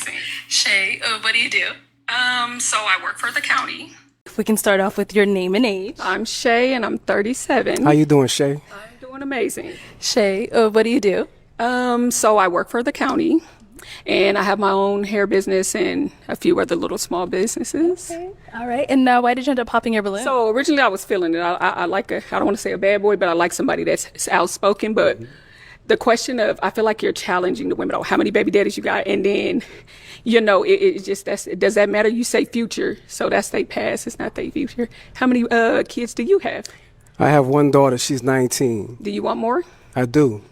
amazing. Shay, what do you do? So I work for the county. If we can start off with your name and age. I'm Shay, and I'm 37. How you doing, Shay? I'm doing amazing. Shay, what do you do? So I work for the county, and I have my own hair business and a few other little small businesses. Okay. All right. And why did you end up popping your balloon? So originally I was feeling it. I like I don't want to say a bad boy, but I like somebody that's outspoken. But the question of, I feel like you're challenging the women on how many baby daddies you got, and then, it just, does that matter? You say future, so that's their past, it's not their future. How many kids do you have? I have one daughter. She's 19. Do you want more? I do.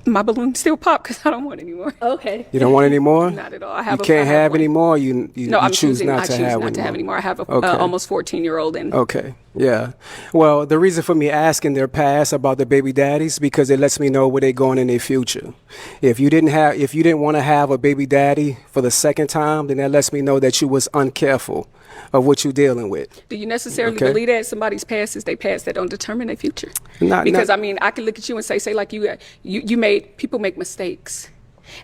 My balloon still pop because I don't want any more. Okay. You don't want any more? Not at all. I have. You can't have one. any more. You I'm choose choosing, not to have not to have any more. I have a Okay. almost 14-year-old and. Okay. Yeah. Well, the reason for me asking their past about the baby daddies, because it lets me know where they're going in their future. If you didn't want to have a baby daddy for the second time, then that lets me know that you was uncareful of what you're dealing with. Do you necessarily believe that somebody's past is their past that don't determine their future? Because I mean, I can look at you and say like you made, people make mistakes.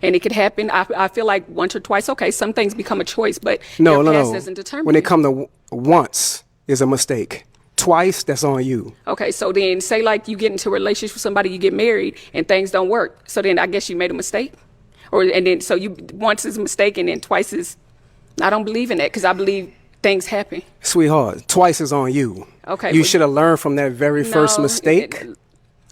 And it could happen. I feel like once or twice, okay, some things become a choice, but your past doesn't determine. When it comes to once is a mistake. Twice, that's on you. Okay, so then say like you get into a relationship with somebody, you get married, and things don't work. So then I guess you made a mistake? So you once is a mistake and then twice is, I don't believe in that because I believe things happen. Sweetheart, twice is on you. Okay. You should have learned from that very first mistake.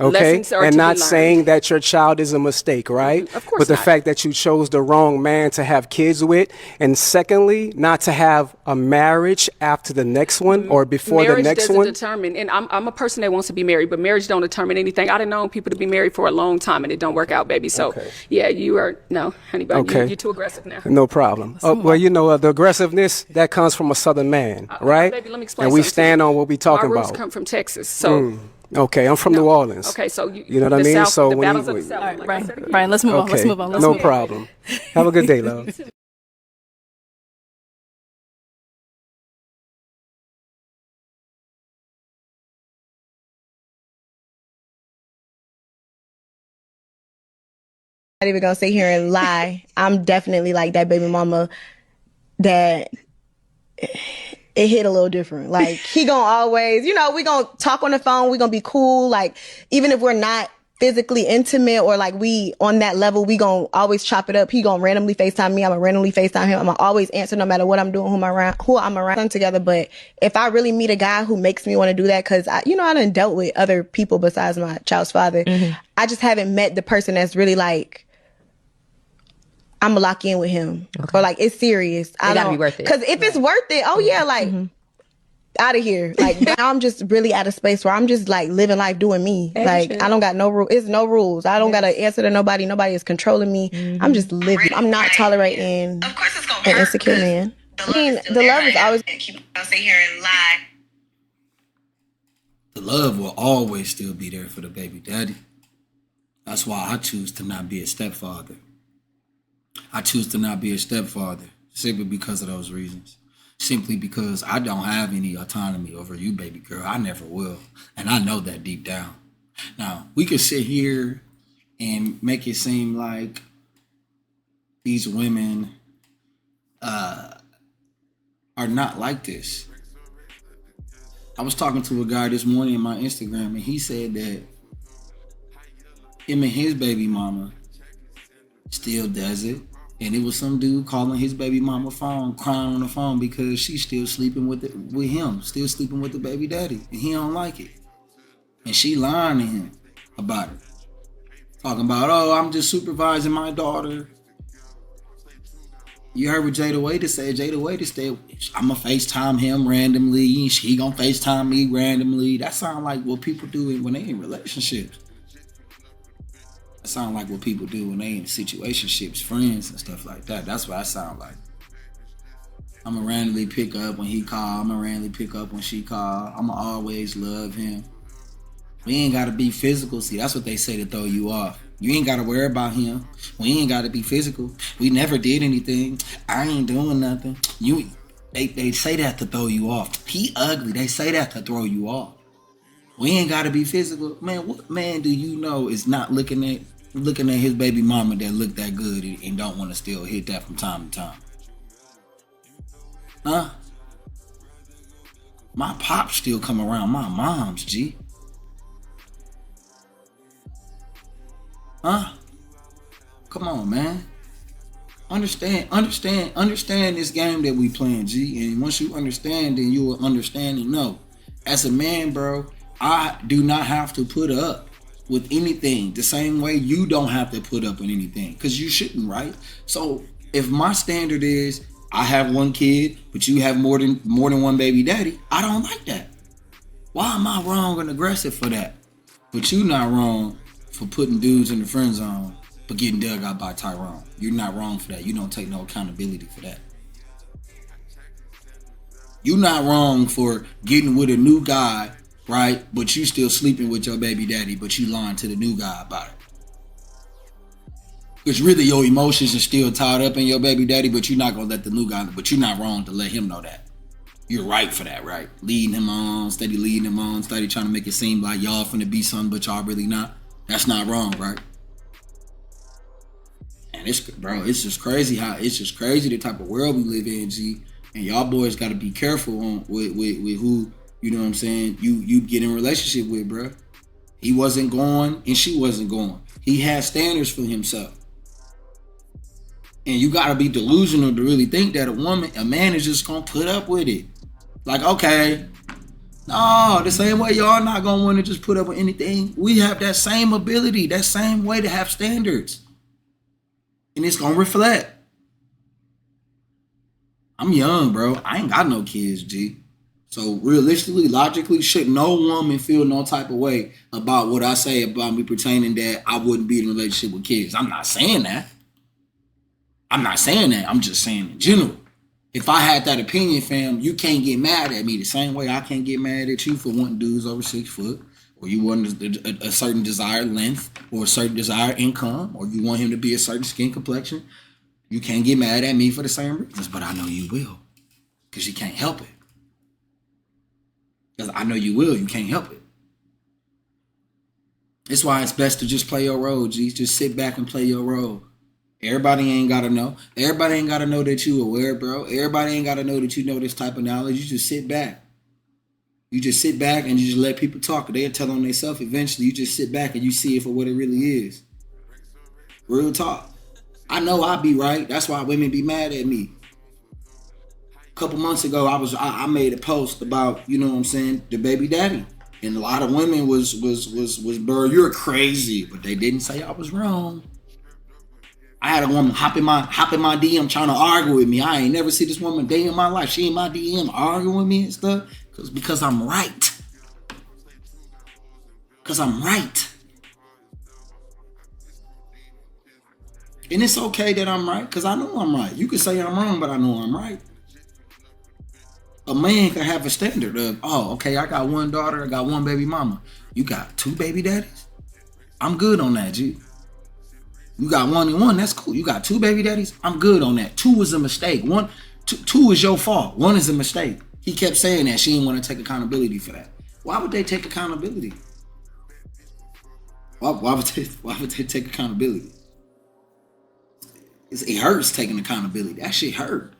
Okay, Lessons are and to not be learned. saying that your child is a mistake, right? Of course But the not. fact that you chose the wrong man to have kids with, and secondly, not to have a marriage after the next one or before Marriage the next doesn't one. determine, and I'm a person that wants to be married, but marriage don't determine anything. I done known people to be married for a long time and it don't work out, baby. So yeah, you are no, honey, but Okay. you're too aggressive now. No problem. The aggressiveness that comes from a Southern man, right? Baby, let me explain And we something to stand you. on what we talking My roots about. come from Texas, so. Okay, I'm from New Orleans. Okay, so you know what I the mean. South, So the when battles you, of the South. All right, like I Brian. said again. Brian, let's move on. okay, Let's move on. no problem. Have a good day, love. Not even gonna sit here and lie. I'm definitely like that baby mama that it hit a little different. Like he gonna always, we gonna talk on the phone, we gonna be cool. Like even if we're not physically intimate or like we on that level, we gonna always chop it up. He gonna randomly FaceTime me, I'm gonna randomly FaceTime him. I'm gonna always answer no matter what I'm doing, who I'm around together. But if I really meet a guy who makes me want to do that, cause I done dealt with other people besides my child's father. I just haven't met the person that's really like, I'm gonna lock in with him. Or like, it's serious. It gotta be worth it. Cause if it's worth it, oh yeah, like, out of here. Like, now I'm just really at a space where I'm just like living life doing me. Like, I don't got no rules. It's no rules. I don't gotta answer to nobody. Nobody is controlling me. I'm just living. I'm not tolerating Of course it's gonna an hurt. insecure 'Cause man. The love is always. Keep sit here and lie. The love will always still be there for the baby daddy. That's why I choose to not be a stepfather. I choose to not be a stepfather simply because of those reasons. Simply because I don't have any autonomy over you, baby girl. I never will. And I know that deep down. Now, we could sit here and make it seem like these women are not like this. I was talking to a guy this morning in my Instagram, and he said that him and his baby mama still does it. And it was some dude calling his baby mama phone, crying on the phone because she's still sleeping with him, still sleeping with the baby daddy. And he don't like it. And she lying to him about it. Talking about, oh, I'm just supervising my daughter. You heard what Wayda said. Wayda said, I'm going to FaceTime him randomly. He going to FaceTime me randomly. That sounds like what people do when they in relationships. That sound like what people do when they in situationships, friends and stuff like that. That's what I sound like. I'm going to randomly pick up when he call. I'm going to randomly pick up when she call. I'm going to always love him. We ain't got to be physical. See, that's what they say to throw you off. You ain't got to worry about him. We ain't got to be physical. We never did anything. I ain't doing nothing. They say that to throw you off. He ugly. They say that to throw you off. We ain't got to be physical. Man, what man do you know is not looking at looking at his baby mama that look that good and don't want to still hit that from time to time? Huh? My pops still come around my mom's, G. Huh? Come on, man. Understand this game that we playing, G. And once you understand, then you will understand and know. As a man, bro, I do not have to put up with anything the same way you don't have to put up with anything. Because you shouldn't, right? So if my standard is I have one kid, but you have more than one baby daddy, I don't like that. Why am I wrong and aggressive for that? But you not wrong for putting dudes in the friend zone but getting dug out by Tyrone. You're not wrong for that. You don't take no accountability for that. You're not wrong for getting with a new guy, right? But you still sleeping with your baby daddy, but you lying to the new guy about it. Because really your emotions are still tied up in your baby daddy, but you're not going to let the new guy, but you're not wrong to let him know that. You're right for that, right? Leading him on, steady trying to make it seem like y'all finna be something, but y'all really not. That's not wrong, right? And it's just crazy the type of world we live in, G. And y'all boys got to be careful on with who, you know what I'm saying, you get in a relationship with, bro. He wasn't going and she wasn't going. He had standards for himself. And you got to be delusional to really think that a man is just going to put up with it. Like, okay, no, the same way y'all not going to want to just put up with anything. We have that same ability, that same way to have standards. And it's going to reflect. I'm young, bro. I ain't got no kids, G. So realistically, logically, should no woman feel no type of way about what I say about me pertaining that I wouldn't be in a relationship with kids. I'm not saying that. I'm just saying in general. If I had that opinion, fam, you can't get mad at me the same way I can't get mad at you for wanting dudes over 6 foot, or you want a certain desired length, or a certain desired income, or you want him to be a certain skin complexion. You can't get mad at me for the same reasons, but I know you will, because you can't help it. Because I know you will, you can't help it. That's why it's best to just play your role, G. Just sit back and play your role. Everybody ain't got to know. Everybody ain't got to know that you aware, bro. Everybody ain't got to know that you know this type of knowledge. You just sit back. You just sit back and you just let people talk. They'll tell on themselves eventually. You just sit back and you see it for what it really is. Real talk. I know I be right. That's why women be mad at me. A couple months ago, I made a post about, you know what I'm saying, the baby daddy. And a lot of women was bro, you're crazy. But they didn't say I was wrong. I had a woman hop in my DM trying to argue with me. I ain't never see this woman day in my life. She in my DM arguing with me and stuff. Because I'm right. Because I'm right. And it's okay that I'm right, because I know I'm right. You could say I'm wrong, but I know I'm right. A man can have a standard of, oh, okay, I got one daughter, I got one baby mama. You got 2 baby daddies? I'm good on that, G. You got 1 and 1, that's cool. You got 2 baby daddies? I'm good on that. 2 is a mistake. Two is your fault. 1 is a mistake. He kept saying that. She didn't want to take accountability for that. Why would they take accountability? Why would they take accountability? It hurts taking accountability. That shit hurt.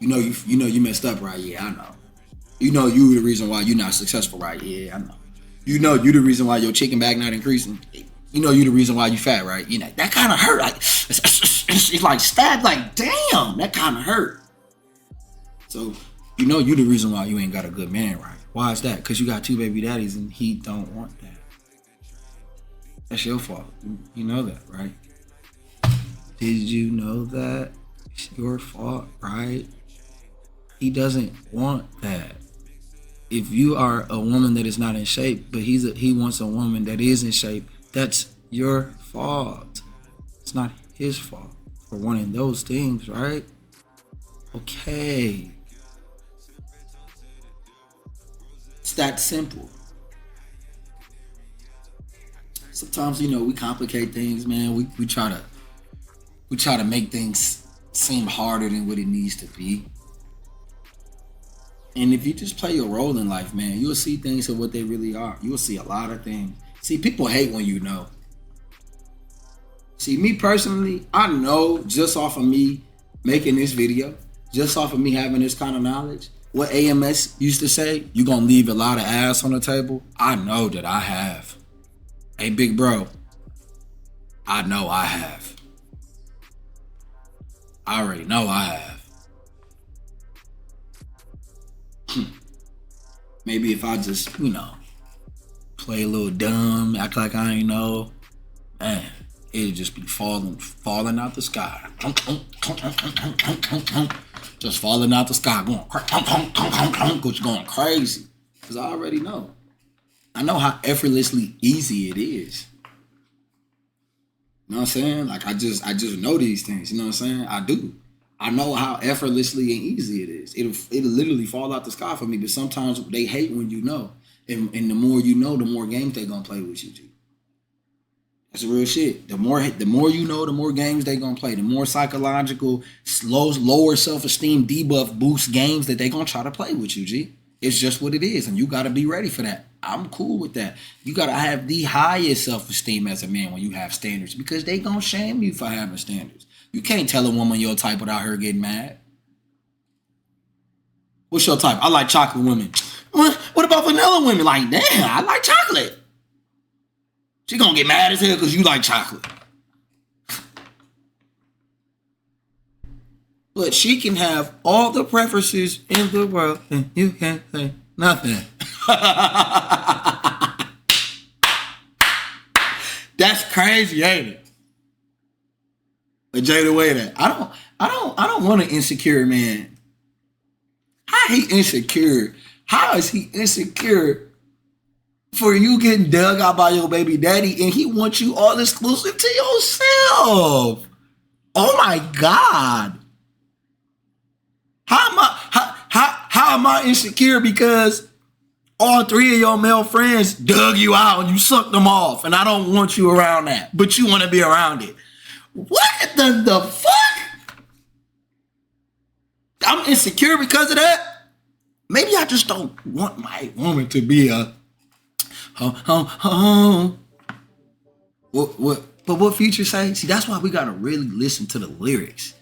You know you messed up, right? Yeah, I know. You know you the reason why you're not successful, right? Yeah, I know. You know you the reason why your chicken bag not increasing. You know you the reason why you fat, right? You know that kind of hurt. Like it's like stabbed. Like damn, that kind of hurt. So you know you the reason why you ain't got a good man, right? Why is that? Because you got 2 baby daddies and he don't want that. That's your fault. You know that, right? Did you know that? It's your fault, right? He doesn't want that. If you are a woman that is not in shape, but he wants a woman that is in shape, that's your fault. It's not his fault for wanting those things, right? Okay. It's that simple. Sometimes, we complicate things, man. We try to make things seem harder than what it needs to be. And if you just play your role in life, man, you'll see things for what they really are. You'll see a lot of things. See, people hate when you know. See, me personally, I know just off of me making this video, just off of me having this kind of knowledge, what AMS used to say, you gonna leave a lot of ass on the table. I know that I have. Hey, big bro, I know I have. I already know I have. Maybe if I just, play a little dumb, act like I ain't know, man, it'd just be falling out the sky. Just falling out the sky, going crazy. Because I already know. I know how effortlessly easy it is. You know what I'm saying? Like, I just know these things. You know what I'm saying? I do. I know how effortlessly and easy it is. It'll literally fall out the sky for me. But sometimes they hate when you know. And the more you know, the more games they gonna play with you, G. That's the real shit. The more you know, the more games they gonna play. The more psychological, lower self-esteem debuff boost games that they gonna try to play with you, G. It's just what it is, and you gotta be ready for that. I'm cool with that. You gotta have the highest self-esteem as a man when you have standards, because they gonna shame you for having standards. You can't tell a woman your type without her getting mad. What's your type? I like chocolate women. What about vanilla women? Like, damn, I like chocolate. She gonna get mad as hell because you like chocolate. But she can have all the preferences in the world and you can't say nothing. That's crazy, ain't it? But Jayda, Wayda, I don't want an insecure man. How he insecure? How is he insecure for you getting dug out by your baby daddy and he wants you all exclusive to yourself? Oh my God. How am I insecure because all three of your male friends dug you out and you sucked them off and I don't want you around that, but you want to be around it? What the fuck? I'm insecure because of that? Maybe I just don't want my woman to be a But what Future say? See, that's why we gotta really listen to the lyrics.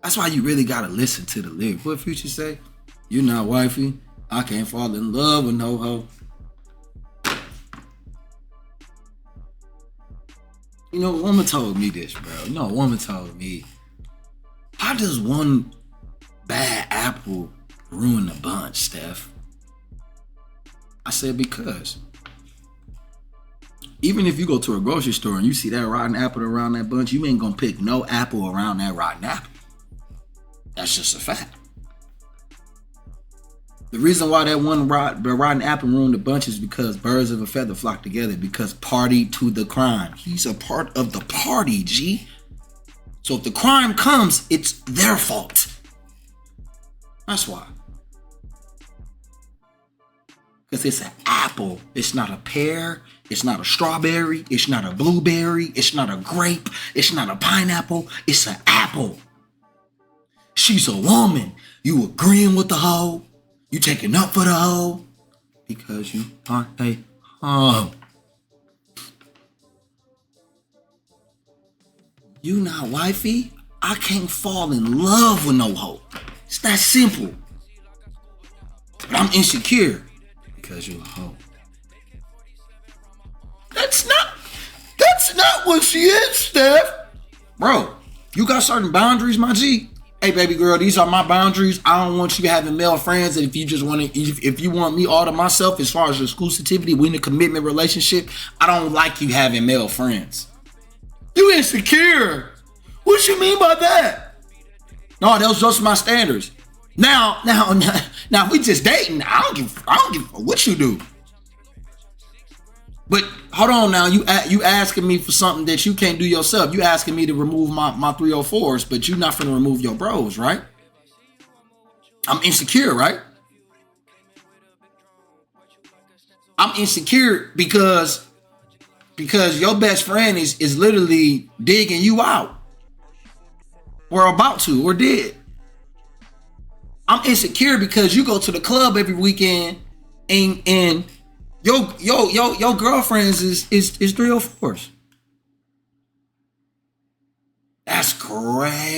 That's why you really gotta listen to the lyrics. What Future say? You're not wifey. I can't fall in love with no hoe. You know, a woman told me this, bro. A woman told me, how does one bad apple ruin the bunch, Steph? I said, because even if you go to a grocery store and you see that rotten apple around that bunch, you ain't gonna pick no apple around that rotten apple. That's just a fact. The reason why that one rotten apple ruined the bunch is because birds of a feather flock together, because party to the crime. He's a part of the party, G. So if the crime comes, it's their fault. That's why. Because it's an apple. It's not a pear. It's not a strawberry. It's not a blueberry. It's not a grape. It's not a pineapple. It's an apple. She's a woman. You agreeing with the hoe. You taking up for the hoe. Because you are a hoe. You not wifey? I can't fall in love with no hoe. It's that simple. But I'm insecure because you're a hoe. That's not what she is, Steph. Bro, you got certain boundaries, my G. Hey, baby girl, these are my boundaries. I don't want you having male friends. And if you want me all to myself, as far as exclusivity, we in a commitment relationship, I don't like you having male friends. You insecure. What you mean by that? No, those just my standards. Now, we just dating. I don't give what you do. But hold on now, you asking me for something that you can't do yourself. You asking me to remove my 304s, but you not finna remove your bros, right? I'm insecure, right? I'm insecure because your best friend is literally digging you out. We're about to, or did. I'm insecure because you go to the club every weekend and Your girlfriends is 304s. That's crazy.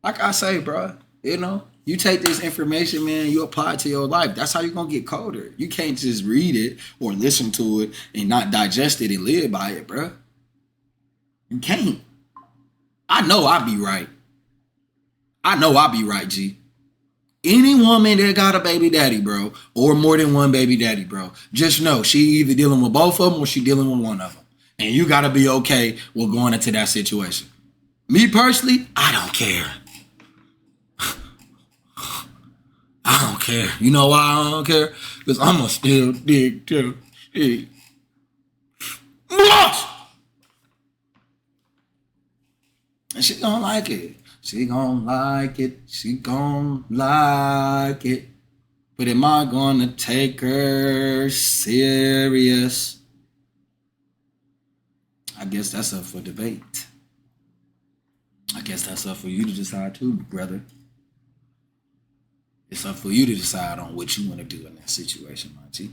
Like I say, bro, you know, you take this information, man, you apply it to your life. That's how you're going to get colder. You can't just read it or listen to it and not digest it and live by it, bro. You can't. I know I be right. G. Any woman that got a baby daddy, bro, or more than one baby daddy, bro, just know she either dealing with both of them or she dealing with one of them. And you got to be okay with going into that situation. Me personally, I don't care. I don't care. You know why I don't care? Because I'm going to still dig too. Hey. And she gonna like it. She gonna like it. She gonna like it. But am I gonna take her serious? I guess that's up for debate. I guess that's up for you to decide too, brother. It's up for you to decide on what you want to do in that situation, my G. You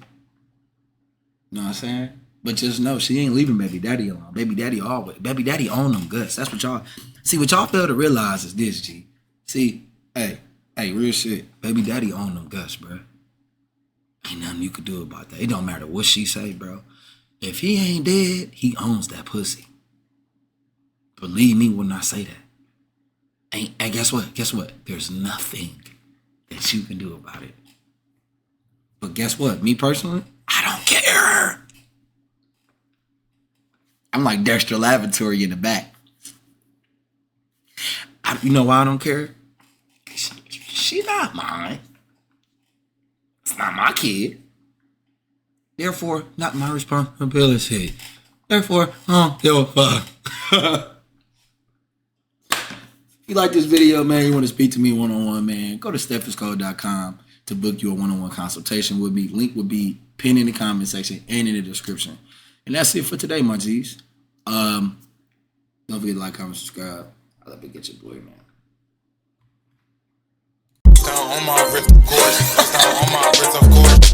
know what I'm saying? But just know she ain't leaving baby daddy alone. Baby daddy own them guts. That's what y'all see. What y'all fail to realize is this, G. See, hey, real shit. Baby daddy own them guts, bro. Ain't nothing you could do about that. It don't matter what she say, bro. If he ain't dead, he owns that pussy. Believe me when I say that. And guess what? There's nothing that you can do about it. But guess what? Me personally, I don't care. I'm like Dexter Lavatory in the back. You know why I don't care? She's not mine. It's not my kid. Therefore, not my responsibility. Therefore, I don't give a fuck. If you like this video, man, you want to speak to me one-on-one, man, go to stephiscode.com to book you a one-on-one consultation with me. Link will be pinned in the comment section and in the description. And that's it for today, my G's. Don't forget to like, comment, subscribe. I love to get your boy, man. Down on my wrist, of course. Down on my wrist, of course.